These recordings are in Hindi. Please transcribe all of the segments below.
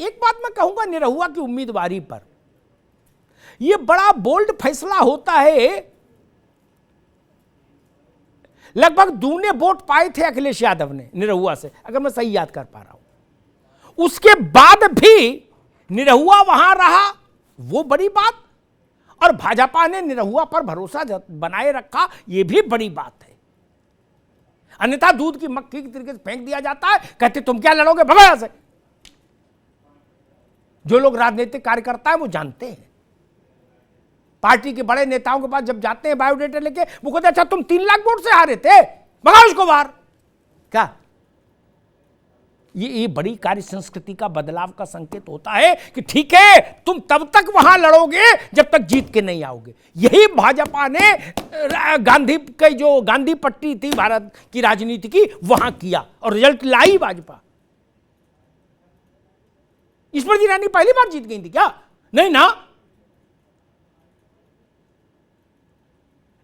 एक बात मैं कहूंगा निरहुआ की उम्मीदवारी पर, यह बड़ा बोल्ड फैसला होता है। लगभग दूने वोट पाए थे अखिलेश यादव ने निरहुआ से, अगर मैं सही याद कर पा रहा हूं। उसके बाद भी निरहुआ वहां रहा, वो बड़ी बात, और भाजपा ने निरहुआ पर भरोसा बनाए रखा, यह भी बड़ी बात है। अन्यथा दूध की मक्खी की तरीके से फेंक दिया जाता है, कहते तुम क्या लड़ोगे, भगो यहां से। जो लोग राजनीतिक कार्यकर्ता है वो जानते हैं, पार्टी के बड़े नेताओं के पास जब जाते हैं बायोडेटा लेके, वो कहते अच्छा तुम 3 लाख वोट से हारे थे, भगाओ उसको बाहर। क्या ये बड़ी कार्य संस्कृति का बदलाव का संकेत होता है कि ठीक है तुम तब तक वहां लड़ोगे जब तक जीत के नहीं आओगे। यही भाजपा ने गांधी की जो गांधी पट्टी थी भारत की राजनीति की, वहां किया और रिजल्ट लाई भाजपा। स्मृति ईरानी पहली बार जीत गई थी क्या? नहीं ना।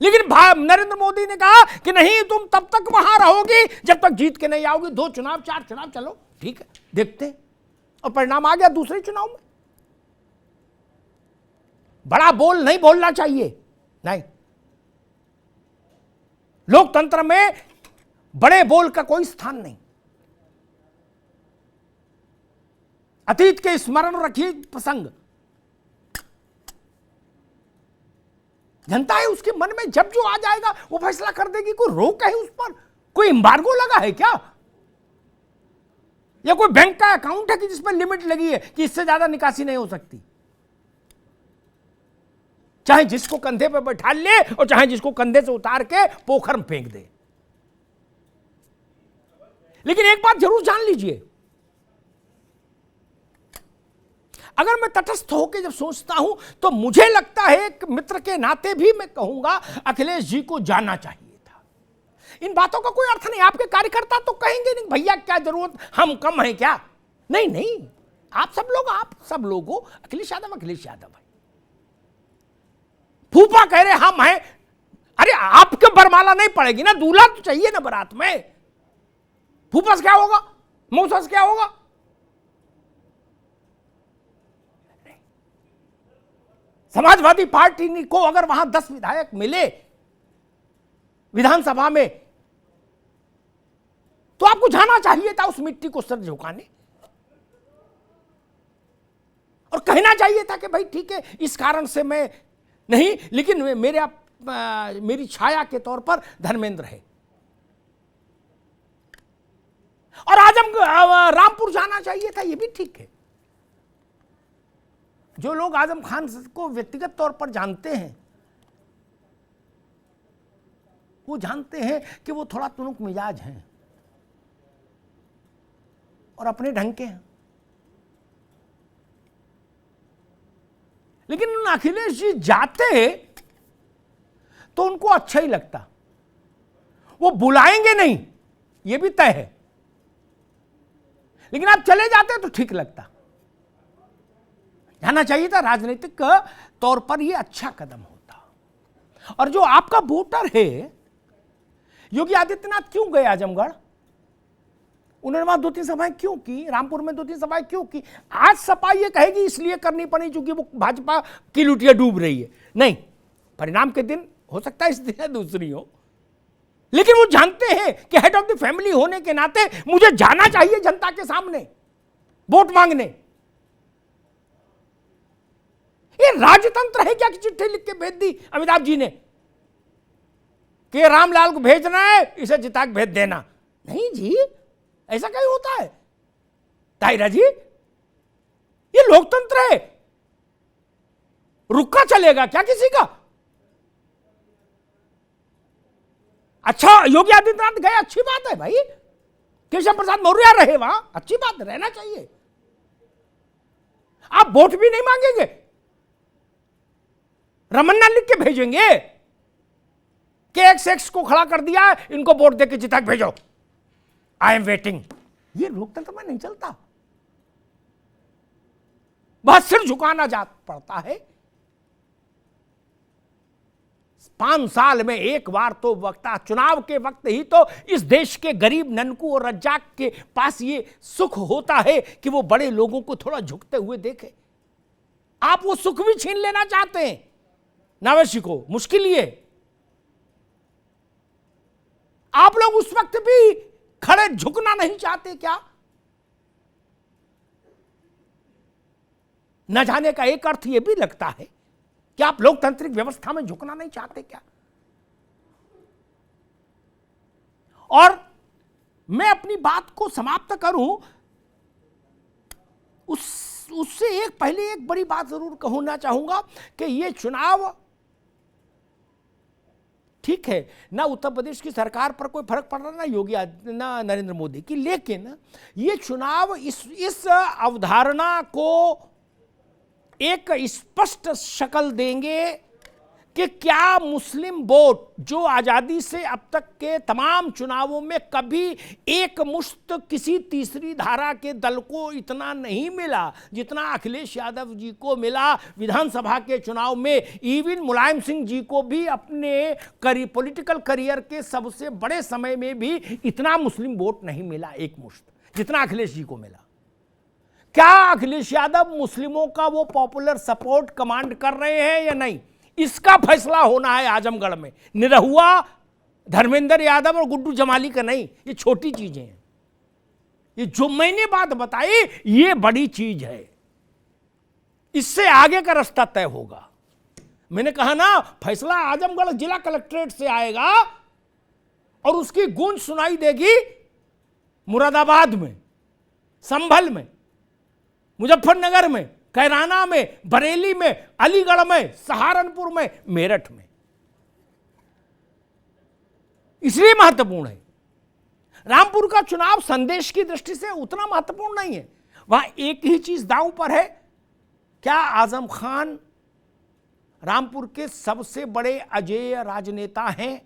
लेकिन नरेंद्र मोदी ने कहा कि नहीं तुम तब तक वहां रहोगी जब तक जीत के नहीं आओगी। 2 चुनाव 4 चुनाव, चलो ठीक है देखते, और परिणाम आ गया दूसरे चुनाव में। बड़ा बोल नहीं बोलना चाहिए, नहीं, लोकतंत्र में बड़े बोल का कोई स्थान नहीं। अतीत के स्मरण रखिए प्रसंग, जनता है उसके मन में, जब जो आ जाएगा वो फैसला कर देगी। कोई रोक है उस पर? कोई एम्बार्गो लगा है क्या? या कोई बैंक का अकाउंट है कि जिस पर लिमिट लगी है कि इससे ज्यादा निकासी नहीं हो सकती? चाहे जिसको कंधे पर बैठा ले और चाहे जिसको कंधे से उतार के पोखर में फेंक दे। लेकिन एक बात जरूर जान लीजिए, अगर मैं तटस्थ होकर जब सोचता हूं तो मुझे लगता है एक मित्र के नाते भी मैं कहूंगा अखिलेश जी को जाना चाहिए था। इन बातों का कोई अर्थ नहीं, आपके कार्यकर्ता तो कहेंगे नहीं भैया क्या जरूरत, हम कम हैं क्या? नहीं नहीं, आप सब लोग हो, अखिलेश यादव है। फूफा कह रहे हम हैं, अरे आपके बरमाला नहीं पड़ेगी ना, दूल्हा तो चाहिए ना बारात में। फूफा से क्या होगा, मौसा से क्या होगा? समाजवादी पार्टी को अगर वहां 10 विधायक मिले विधानसभा में तो आपको जाना चाहिए था उस मिट्टी को सर झुकाने, और कहना चाहिए था कि भाई ठीक है इस कारण से मैं नहीं, लेकिन मेरी छाया के तौर पर धर्मेंद्र है। और रामपुर जाना चाहिए था, यह भी ठीक है। जो लोग आजम खान को व्यक्तिगत तौर पर जानते हैं वो जानते हैं कि वो थोड़ा तुनुक मिजाज हैं और अपने ढंग के हैं। लेकिन अखिलेश जी जाते तो उनको अच्छा ही लगता, वो बुलाएंगे नहीं ये भी तय है, लेकिन आप चले जाते तो ठीक लगता। जाना चाहिए था, राजनीतिक तौर पर यह अच्छा कदम होता। और जो आपका वोटर है, योगी आदित्यनाथ क्यों गए आजमगढ़? उन्होंने वहां 2-3 सभाएं क्यों की, रामपुर में 2-3 सभाएं क्यों की? आज सपा ये कहेगी इसलिए करनी पड़ी क्योंकि वो भाजपा की लुटिया डूब रही है। नहीं, परिणाम के दिन हो सकता है इस दिन दूसरी हो, लेकिन वो जानते हैं कि हेड ऑफ द फैमिली होने के नाते मुझे जाना चाहिए जनता के सामने वोट मांगने। ये राजतंत्र है क्या कि चिट्ठी लिख के भेज दी अमिताभ जी ने कि रामलाल को भेजना है, इसे जिता के भेज देना? नहीं जी, ऐसा कहीं होता है ताहिरा जी? ये लोकतंत्र है, रुका चलेगा क्या किसी का? अच्छा, योगी आदित्यनाथ गए, अच्छी बात है भाई, केशव प्रसाद मौर्य रहे वहां, अच्छी बात, रहना चाहिए। आप वोट भी नहीं मांगेंगे, रमन्ना लिख के भेजेंगे कि एक्स को खड़ा कर दिया, इनको वोट देके जिता के भेजो, आई एम वेटिंग। ये लोकतंत्र में नहीं चलता, बस सिर झुकाना जा पड़ता है। 5 साल में एक बार तो वक्ता चुनाव के वक्त ही तो इस देश के गरीब ननकू और रज्जाक के पास ये सुख होता है कि वो बड़े लोगों को थोड़ा झुकते हुए देखे। आप वो सुख भी छीन लेना चाहते हैं नावशी को, मुश्किल ये। आप लोग उस वक्त भी खड़े झुकना नहीं चाहते क्या? न जाने का एक अर्थ यह भी लगता है कि आप लोकतांत्रिक व्यवस्था में झुकना नहीं चाहते क्या? और मैं अपनी बात को समाप्त करूं उससे पहले एक बड़ी बात जरूर कहना चाहूंगा कि ये चुनाव ठीक है ना, उत्तर प्रदेश की सरकार पर कोई फर्क पड़ रहा ना योगी ना नरेंद्र मोदी की, लेकिन ये चुनाव इस अवधारणा को एक स्पष्ट शक्ल देंगे कि क्या मुस्लिम वोट जो आजादी से अब तक के तमाम चुनावों में कभी एक मुश्त किसी तीसरी धारा के दल को इतना नहीं मिला जितना अखिलेश यादव जी को मिला विधानसभा के चुनाव में। इवन मुलायम सिंह जी को भी अपने पॉलिटिकल करियर के सबसे बड़े समय में भी इतना मुस्लिम वोट नहीं मिला एक मुश्त जितना अखिलेश जी को मिला। क्या अखिलेश यादव मुस्लिमों का वो पॉपुलर सपोर्ट कमांड कर रहे हैं या नहीं, इसका फैसला होना है आजमगढ़ में। निरहुआ धर्मेंद्र यादव और गुड्डू जमाली का नहीं, ये छोटी चीजें हैं। ये जो मैंने बात बताई ये बड़ी चीज है, इससे आगे का रास्ता तय होगा। मैंने कहा ना, फैसला आजमगढ़ जिला कलेक्ट्रेट से आएगा और उसकी गूंज सुनाई देगी मुरादाबाद में, संभल में, मुजफ्फरनगर में, कैराना में, बरेली में, अलीगढ़ में, सहारनपुर में, मेरठ में। इसलिए महत्वपूर्ण है। रामपुर का चुनाव संदेश की दृष्टि से उतना महत्वपूर्ण नहीं है। वहां एक ही चीज दांव पर है, क्या आजम खान रामपुर के सबसे बड़े अजेय राजनेता हैं,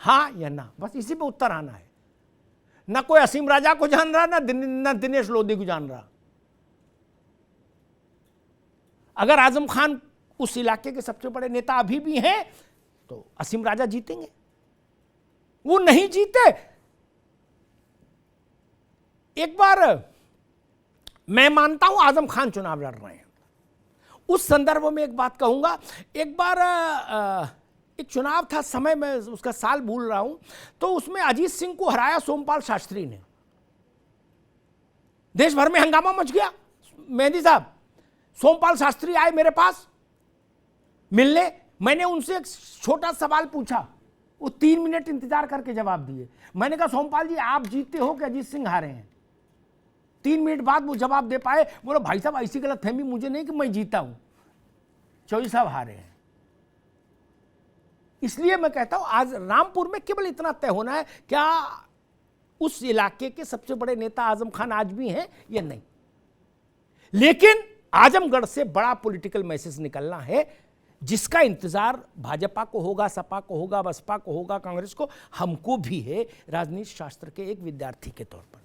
हां या ना? बस इसी पे उत्तर आना है। ना कोई असीम राजा को जान रहा, ना दिनेश लोधी को जान रहा। अगर आजम खान उस इलाके के सबसे बड़े नेता अभी भी हैं तो असीम राजा जीतेंगे। वो नहीं जीते, एक बार मैं मानता हूं आजम खान चुनाव लड़ रहे हैं, उस संदर्भ में एक बात कहूंगा। एक बार एक चुनाव था, समय में उसका साल भूल रहा हूं, तो उसमें अजीत सिंह को हराया सोमपाल शास्त्री ने। देश भर में हंगामा मच गया। मेहंदी साहब, सोमपाल शास्त्री आए मेरे पास मिलने, मैंने उनसे एक छोटा सवाल पूछा, वो 3 मिनट इंतजार करके जवाब दिए। मैंने कहा सोमपाल जी आप जीते हो कि अजीत सिंह हारे हैं? 3 मिनट बाद वो जवाब दे पाए, बोलो भाई साहब ऐसी गलतफहमी मुझे नहीं कि मैं जीता हूं, चौधरी साहब हारे हैं। इसलिए मैं कहता हूं आज रामपुर में केवल इतना तय होना है, क्या उस इलाके के सबसे बड़े नेता आजम खान आज भी हैं या नहीं। लेकिन आजमगढ़ से बड़ा पॉलिटिकल मैसेज निकलना है, जिसका इंतजार भाजपा को होगा, सपा को होगा, बसपा को होगा, कांग्रेस को, हमको भी है राजनीति शास्त्र के एक विद्यार्थी के तौर पर।